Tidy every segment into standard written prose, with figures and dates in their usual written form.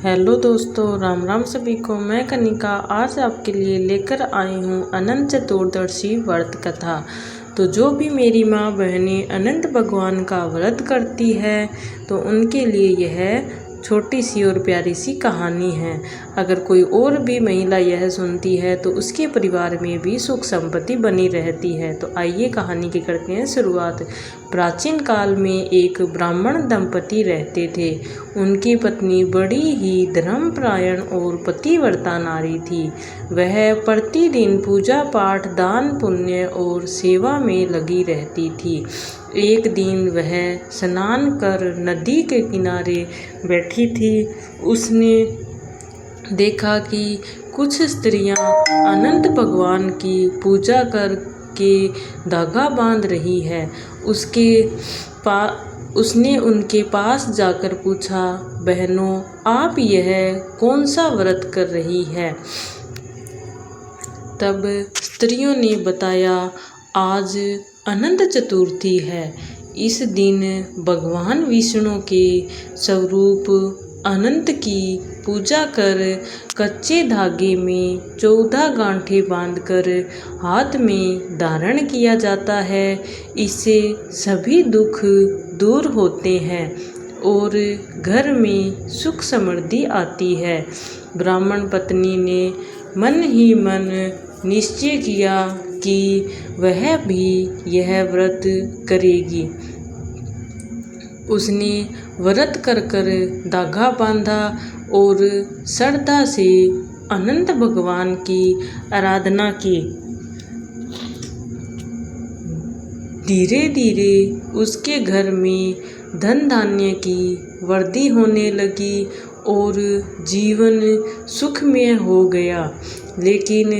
Hello दोस्तों, राम राम सभी को। मैं कनिका आज आपके लिए लेकर आई हूँ अनंत चतुर्दशी व्रत कथा। तो जो भी मेरी माँ बहनें अनंत भगवान का व्रत करती है तो उनके लिए यह छोटी सी और प्यारी सी कहानी है। अगर कोई और भी महिला यह सुनती है तो उसके परिवार में भी सुख संपत्ति बनी रहती है। तो आइए कहानी की करते हैं शुरुआत। प्राचीन काल में एक ब्राह्मण दंपति रहते थे। उनकी पत्नी बड़ी ही धर्मपरायण और पतिव्रता नारी थी। वह प्रतिदिन पूजा पाठ, दान पुण्य और सेवा में लगी रहती थी। एक दिन वह स्नान कर नदी के किनारे बैठी थी। उसने देखा कि कुछ स्त्रियां अनंत भगवान की पूजा करके धागा बांध रही है। उसने उनके पास जाकर पूछा, बहनों, आप यह कौन सा व्रत कर रही है? तब स्त्रियों ने बताया, आज अनंत चतुर्थी है। इस दिन भगवान विष्णु के स्वरूप अनंत की पूजा कर कच्चे धागे में 14 गांठें बांधकर हाथ में धारण किया जाता है। इससे सभी दुख दूर होते हैं और घर में सुख समृद्धि आती है। ब्राह्मण पत्नी ने मन ही मन निश्चय किया कि वह भी यह व्रत करेगी। उसने व्रत कर धागा बांधा और श्रद्धा से अनंत भगवान की आराधना की। धीरे धीरे उसके घर में धन धान्य की वृद्धि होने लगी और जीवन सुखमय हो गया। लेकिन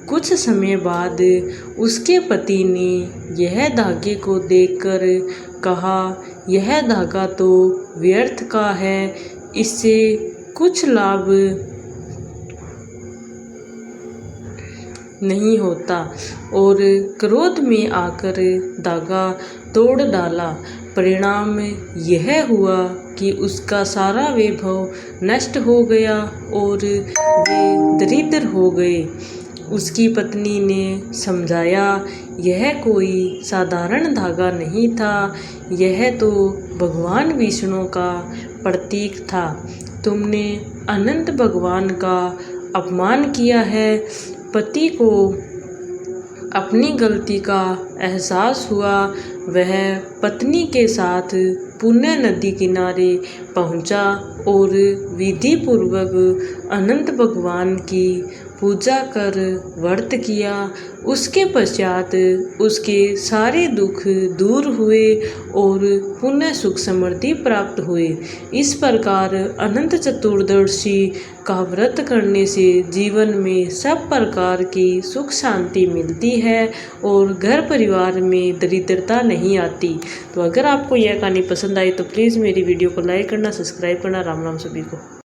कुछ समय बाद उसके पति ने यह धागे को देखकर कहा, यह धागा तो व्यर्थ का है, इससे कुछ लाभ नहीं होता, और क्रोध में आकर धागा तोड़ डाला। परिणाम यह हुआ कि उसका सारा वैभव नष्ट हो गया और वे दरिद्र हो गए। उसकी पत्नी ने समझाया, यह कोई साधारण धागा नहीं था, यह तो भगवान विष्णु का प्रतीक था। तुमने अनंत भगवान का अपमान किया है। पति को अपनी गलती का एहसास हुआ। वह पत्नी के साथ पुण्य नदी किनारे पहुंचा और विधि पूर्वक अनंत भगवान की पूजा कर व्रत किया। उसके पश्चात उसके सारे दुख दूर हुए और पुण्य सुख समृद्धि प्राप्त हुए। इस प्रकार अनंत चतुर्दशी का व्रत करने से जीवन में सब प्रकार की सुख शांति मिलती है और घर परिवार में दरिद्रता नहीं आती। तो अगर आपको यह कहानी पसंद आई तो प्लीज़ मेरी वीडियो को लाइक करना, सब्सक्राइब करना। राम राम सभी को।